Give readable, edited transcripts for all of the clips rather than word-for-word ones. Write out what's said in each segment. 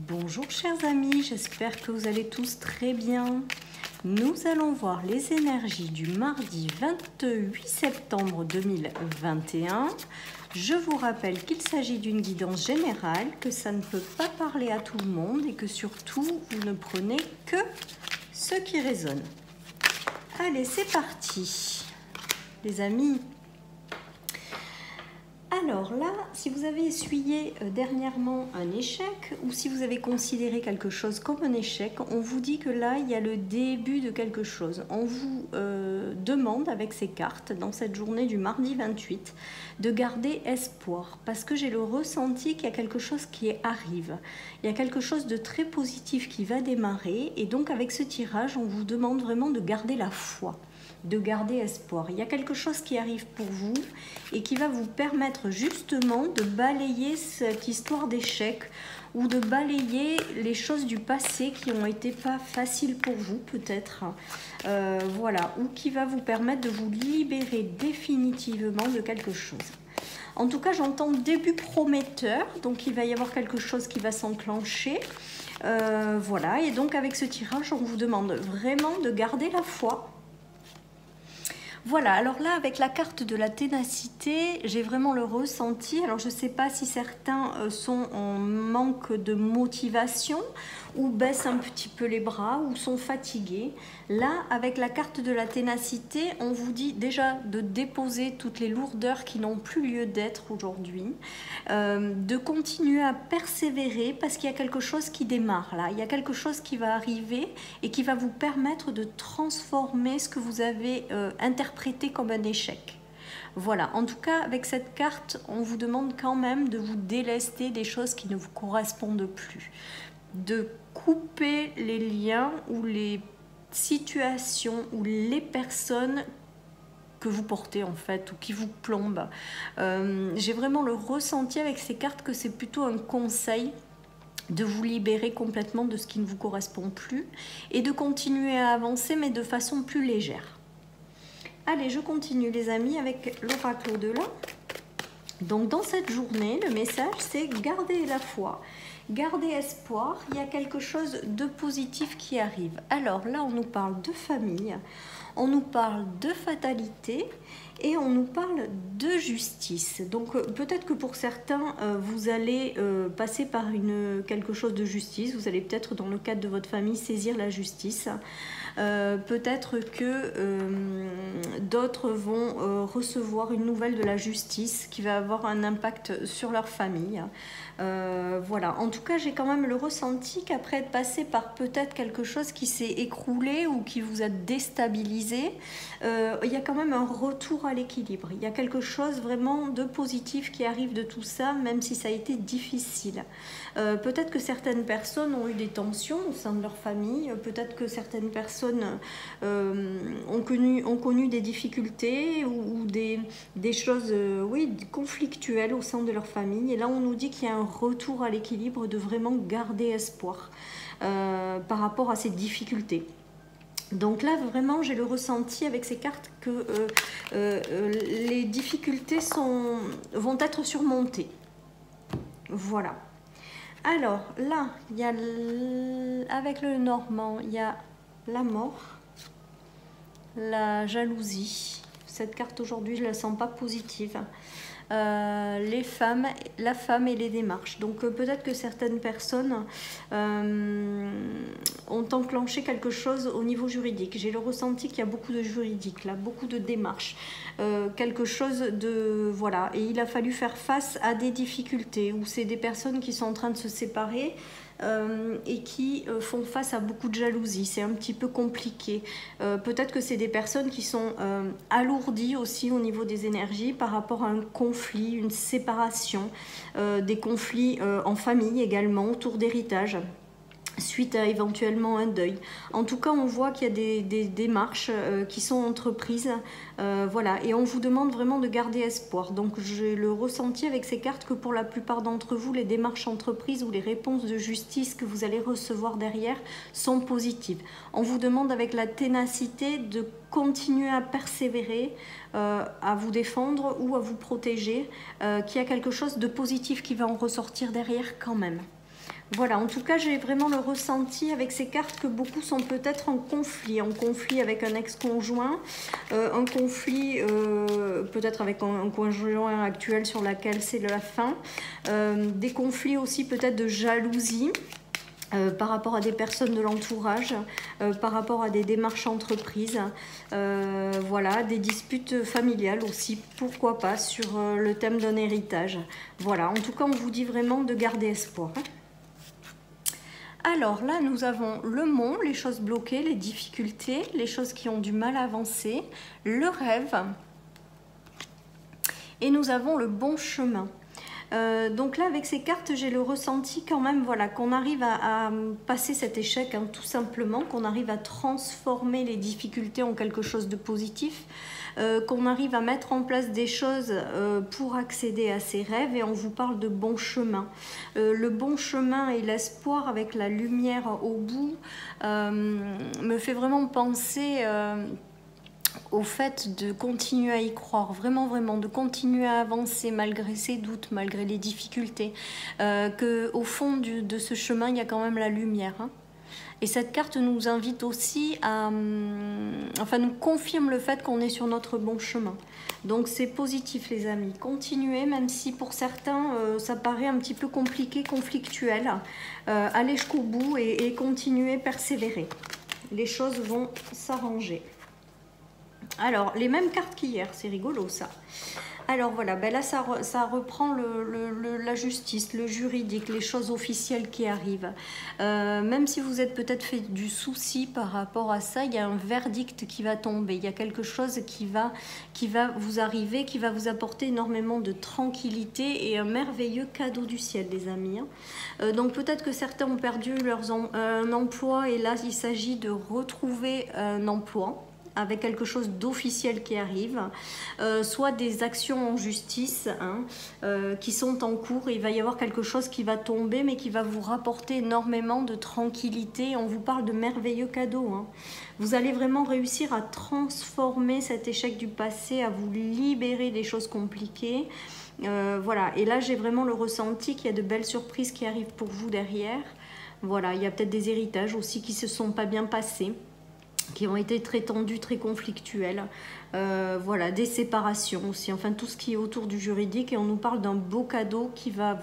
Bonjour chers amis, j'espère que vous allez tous très bien. Nous allons voir les énergies du mardi 28 septembre 2021. Je vous rappelle qu'il s'agit d'une guidance générale, que ça ne peut pas parler à tout le monde et que surtout vous ne prenez que ce qui résonne. Allez, c'est parti les amis. Alors là, si vous avez essuyé dernièrement un échec ou si vous avez considéré quelque chose comme un échec, on vous dit que là, il y a le début de quelque chose. On vous demande avec ces cartes, dans cette journée du mardi 28, de garder espoir parce que j'ai le ressenti qu'il y a quelque chose qui arrive. Il y a quelque chose de très positif qui va démarrer et donc avec ce tirage, on vous demande vraiment de garder la foi, de garder espoir. Il y a quelque chose qui arrive pour vous et qui va vous permettre justement de balayer cette histoire d'échec ou de balayer les choses du passé qui n'ont été pas faciles pour vous peut-être, voilà, ou qui va vous permettre de vous libérer définitivement de quelque chose. En tout cas, j'entends début prometteur, donc il va y avoir quelque chose qui va s'enclencher. Voilà, et donc avec ce tirage, on vous demande vraiment de garder la foi. Voilà, alors là, avec la carte de la ténacité, j'ai vraiment le ressenti. Alors, je ne sais pas si certains sont en manque de motivation ou baissent un petit peu les bras ou sont fatigués. Là, avec la carte de la ténacité, on vous dit déjà de déposer toutes les lourdeurs qui n'ont plus lieu d'être aujourd'hui, de continuer à persévérer parce qu'il y a quelque chose qui démarre là. Il y a quelque chose qui va arriver et qui va vous permettre de transformer ce que vous avez interprété comme un échec. Voilà, en tout cas, avec cette carte, on vous demande quand même de vous délester des choses qui ne vous correspondent plus, de couper les liens ou les situations ou les personnes que vous portez en fait ou qui vous plombent. J'ai vraiment le ressenti avec ces cartes que c'est plutôt un conseil de vous libérer complètement de ce qui ne vous correspond plus et de continuer à avancer mais de façon plus légère. Allez, je continue les amis avec l'oracle au-delà. Donc dans cette journée, le message c'est garder la foi, garder espoir, il y a quelque chose de positif qui arrive. Alors là, on nous parle de famille, on nous parle de fatalité et on nous parle de justice. Donc peut-être que pour certains, vous allez passer par quelque chose de justice, vous allez peut-être dans le cadre de votre famille saisir la justice. Peut-être que d'autres vont recevoir une nouvelle de la justice qui va avoir un impact sur leur famille. Voilà, en tout cas j'ai quand même le ressenti qu'après être passé par peut-être quelque chose qui s'est écroulé ou qui vous a déstabilisé, il y a quand même un retour à l'équilibre. Il y a quelque chose vraiment de positif qui arrive de tout ça, même si ça a été difficile. Peut-être que certaines personnes ont eu des tensions au sein de leur famille, peut-être que certaines personnes ont connu des difficultés ou des choses oui, conflictuelles au sein de leur famille. Et là, on nous dit qu'il y a un retour à l'équilibre, de vraiment garder espoir par rapport à ces difficultés. Donc là, vraiment, j'ai le ressenti avec ces cartes que les difficultés vont être surmontées. Voilà. Alors là, il y a avec le Normand, il y a la mort, la jalousie. Cette carte aujourd'hui, je ne la sens pas positive. Les femmes, la femme et les démarches. Donc peut-être que certaines personnes ont enclenché quelque chose au niveau juridique. J'ai le ressenti qu'il y a beaucoup de juridique là, beaucoup de démarches, quelque chose de voilà. Et il a fallu faire face à des difficultés où c'est des personnes qui sont en train de se séparer. Et qui font face à beaucoup de jalousie, c'est un petit peu compliqué. Peut-être que c'est des personnes qui sont alourdies aussi au niveau des énergies par rapport à un conflit, une séparation, des conflits en famille également autour d'héritage, suite à éventuellement un deuil. En tout cas, on voit qu'il y a des démarches qui sont entreprises, voilà, et on vous demande vraiment de garder espoir. Donc j'ai le ressenti avec ces cartes que pour la plupart d'entre vous, les démarches entreprises ou les réponses de justice que vous allez recevoir derrière sont positives. On vous demande avec la ténacité de continuer à persévérer, à vous défendre ou à vous protéger, qu'il y a quelque chose de positif qui va en ressortir derrière quand même. Voilà, en tout cas, j'ai vraiment le ressenti avec ces cartes que beaucoup sont peut-être en conflit avec un ex-conjoint, un conflit peut-être avec un conjoint actuel sur laquelle c'est la fin, des conflits aussi peut-être de jalousie. Par rapport à des personnes de l'entourage, par rapport à des démarches entreprises, voilà, des disputes familiales aussi, pourquoi pas, sur le thème d'un héritage. Voilà, en tout cas, on vous dit vraiment de garder espoir. Alors là, nous avons le mont, les choses bloquées, les difficultés, les choses qui ont du mal à avancer, le rêve, et nous avons le bon chemin. Donc là, avec ces cartes, j'ai le ressenti quand même, voilà, qu'on arrive à passer cet échec, hein, tout simplement, qu'on arrive à transformer les difficultés en quelque chose de positif, qu'on arrive à mettre en place des choses pour accéder à ses rêves, et on vous parle de bon chemin. Le bon chemin et l'espoir avec la lumière au bout me fait vraiment penser au fait de continuer à y croire, vraiment, vraiment, de continuer à avancer malgré ses doutes, malgré les difficultés, qu'au fond de ce chemin, il y a quand même la lumière. Hein. Et cette carte nous invite aussi à... enfin, nous confirme le fait qu'on est sur notre bon chemin. Donc c'est positif les amis, continuez, même si pour certains ça paraît un petit peu compliqué, conflictuel. Allez jusqu'au bout et continuez, persévérer. Les choses vont s'arranger. Alors, les mêmes cartes qu'hier, c'est rigolo ça. Alors voilà, ben là ça reprend la justice, le juridique, les choses officielles qui arrivent. Même si vous êtes peut-être fait du souci par rapport à ça, il y a un verdict qui va tomber. Il y a quelque chose qui va vous arriver, qui va vous apporter énormément de tranquillité et un merveilleux cadeau du ciel, les amis. Donc peut-être que certains ont perdu un emploi et là il s'agit de retrouver un emploi avec quelque chose d'officiel qui arrive, soit des actions en justice hein, qui sont en cours, et il va y avoir quelque chose qui va tomber mais qui va vous rapporter énormément de tranquillité. On vous parle de merveilleux cadeaux. Hein. Vous allez vraiment réussir à transformer cet échec du passé, à vous libérer des choses compliquées. Voilà, et là j'ai vraiment le ressenti qu'il y a de belles surprises qui arrivent pour vous derrière. Voilà, il y a peut-être des héritages aussi qui ne se sont pas bien passés, qui ont été très tendus, très conflictuels. Voilà, des séparations aussi, enfin tout ce qui est autour du juridique, et on nous parle d'un beau cadeau qui va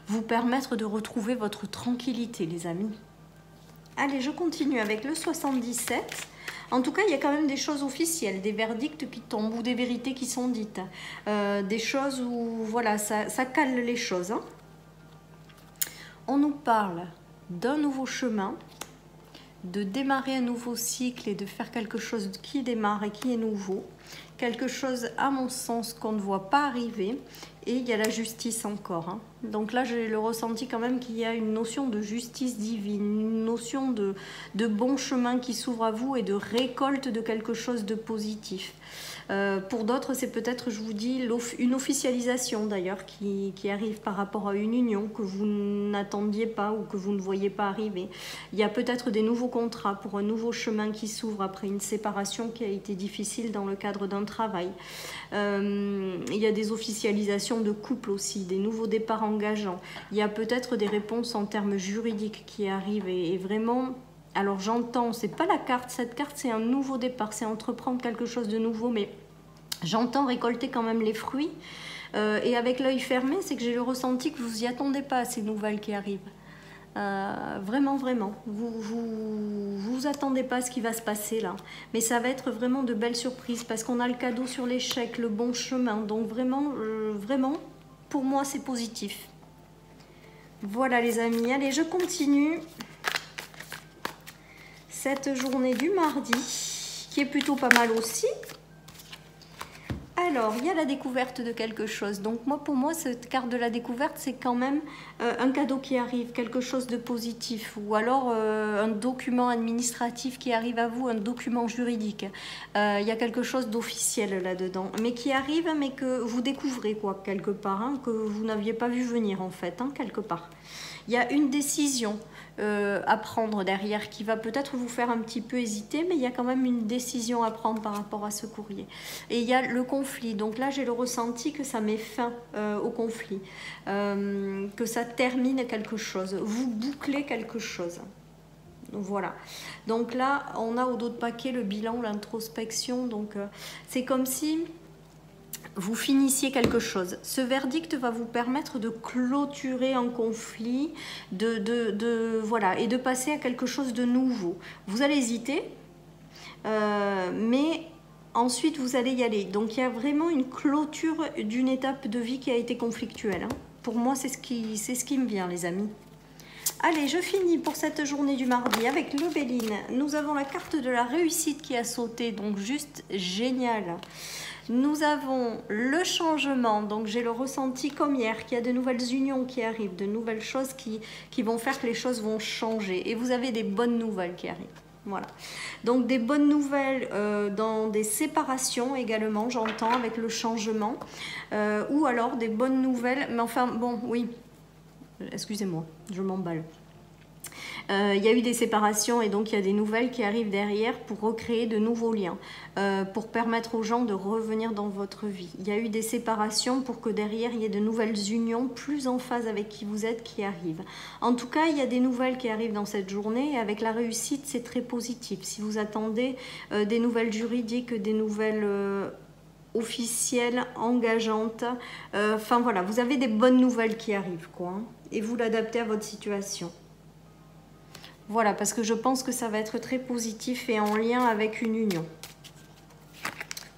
vous permettre de retrouver votre tranquillité, les amis. Allez, je continue avec le 77. En tout cas, il y a quand même des choses officielles, des verdicts qui tombent ou des vérités qui sont dites. Des choses où, voilà, ça cale les choses. Hein. On nous parle d'un nouveau chemin, de démarrer un nouveau cycle et de faire quelque chose qui démarre et qui est nouveau. Quelque chose, à mon sens, qu'on ne voit pas arriver. Et il y a la justice encore. Hein. Donc là, j'ai le ressenti quand même qu'il y a une notion de justice divine, une notion de bon chemin qui s'ouvre à vous et de récolte de quelque chose de positif. Pour d'autres, c'est peut-être, je vous dis, une officialisation d'ailleurs qui arrive par rapport à une union que vous n'attendiez pas ou que vous ne voyez pas arriver. Il y a peut-être des nouveaux contrats pour un nouveau chemin qui s'ouvre après une séparation qui a été difficile dans le cadre d'un travail. Il y a des officialisations de couple aussi, des nouveaux départs engageants. Il y a peut-être des réponses en termes juridiques qui arrivent et vraiment... Alors j'entends, c'est pas la carte, cette carte c'est un nouveau départ, c'est entreprendre quelque chose de nouveau, mais j'entends récolter quand même les fruits. Et avec l'œil fermé, c'est que j'ai le ressenti que vous n'y attendez pas à ces nouvelles qui arrivent. Vraiment, vraiment. Vous attendez pas à ce qui va se passer là. Mais ça va être vraiment de belles surprises parce qu'on a le cadeau sur l'échec, le bon chemin. Donc vraiment, vraiment, pour moi c'est positif. Voilà les amis, allez je continue. Cette journée du mardi, qui est plutôt pas mal aussi. Alors, il y a la découverte de quelque chose. Donc, pour moi, cette carte de la découverte, c'est quand même un cadeau qui arrive, quelque chose de positif. Ou alors, un document administratif qui arrive à vous, un document juridique. Il y a quelque chose d'officiel là-dedans. Mais qui arrive, mais que vous découvrez, quoi, quelque part. Hein, que vous n'aviez pas vu venir, en fait, hein, quelque part. Il y a une décision à prendre derrière qui va peut-être vous faire un petit peu hésiter, mais il y a quand même une décision à prendre par rapport à ce courrier. Et il y a le conflit conflit. Donc là, j'ai le ressenti que ça met fin au conflit, que ça termine quelque chose. Vous bouclez quelque chose. Voilà. Donc là, on a au dos de paquet le bilan, l'introspection. Donc c'est comme si vous finissiez quelque chose. Ce verdict va vous permettre de clôturer un conflit, voilà, et de passer à quelque chose de nouveau. Vous allez hésiter, mais ensuite vous allez y aller. Donc il y a vraiment une clôture d'une étape de vie qui a été conflictuelle. Hein. Pour moi, c'est ce qui me vient, les amis. Allez, je finis pour cette journée du mardi avec l'Aubéline. Nous avons la carte de la réussite qui a sauté, donc juste génial. Nous avons le changement, donc j'ai le ressenti comme hier, qu'il y a de nouvelles unions qui arrivent, de nouvelles choses qui vont faire que les choses vont changer. Et vous avez des bonnes nouvelles qui arrivent. Voilà. Donc des bonnes nouvelles dans des séparations également, j'entends, avec le changement. Ou alors des bonnes nouvelles, mais enfin, bon, oui. Excusez-moi, je m'emballe. Il y a eu des séparations et donc il y a des nouvelles qui arrivent derrière pour recréer de nouveaux liens, pour permettre aux gens de revenir dans votre vie. Il y a eu des séparations pour que derrière il y ait de nouvelles unions plus en phase avec qui vous êtes qui arrivent. En tout cas, il y a des nouvelles qui arrivent dans cette journée et avec la réussite, c'est très positif. Si vous attendez des nouvelles juridiques, des nouvelles officielles, engageantes, enfin voilà, vous avez des bonnes nouvelles qui arrivent, quoi, hein, et vous l'adaptez à votre situation. Voilà, parce que je pense que ça va être très positif et en lien avec une union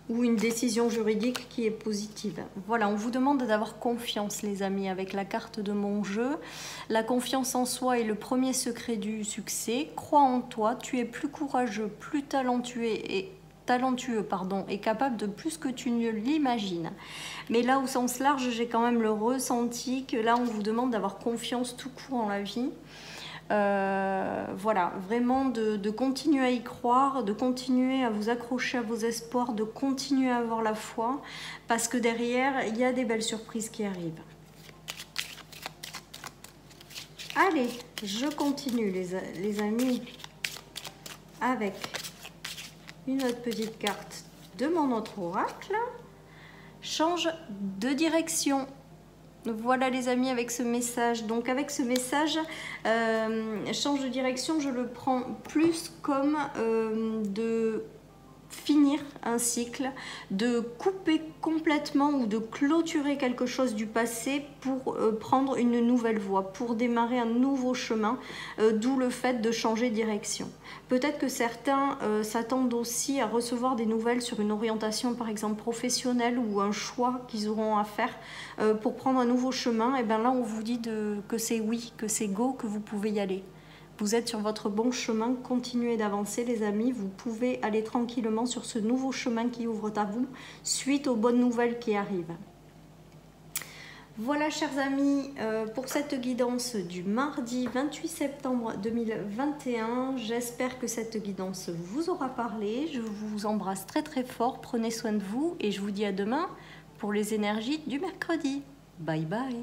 ou une décision juridique qui est positive. Voilà, on vous demande d'avoir confiance, les amis, avec la carte de mon jeu. La confiance en soi est le premier secret du succès. Crois en toi, tu es plus courageux, plus talentueux et capable de plus que tu ne l'imagines. Mais là, au sens large, j'ai quand même le ressenti que là, on vous demande d'avoir confiance tout court en la vie. Voilà, vraiment de continuer à y croire, de continuer à vous accrocher à vos espoirs, de continuer à avoir la foi, parce que derrière, il y a des belles surprises qui arrivent. Allez, je continue les amis, avec une autre petite carte de mon autre oracle. Change de direction. Voilà les amis, avec ce message. Donc avec ce message, change de direction, je le prends plus comme de finir un cycle, de couper complètement ou de clôturer quelque chose du passé pour prendre une nouvelle voie, pour démarrer un nouveau chemin, d'où le fait de changer de direction. Peut-être que certains s'attendent aussi à recevoir des nouvelles sur une orientation par exemple professionnelle ou un choix qu'ils auront à faire pour prendre un nouveau chemin. Et bien là on vous dit que c'est oui, que c'est go, que vous pouvez y aller. Vous êtes sur votre bon chemin, continuez d'avancer les amis, vous pouvez aller tranquillement sur ce nouveau chemin qui ouvre à vous, suite aux bonnes nouvelles qui arrivent. Voilà chers amis, pour cette guidance du mardi 28 septembre 2021, j'espère que cette guidance vous aura parlé, je vous embrasse très très fort, prenez soin de vous et je vous dis à demain pour les énergies du mercredi. Bye bye.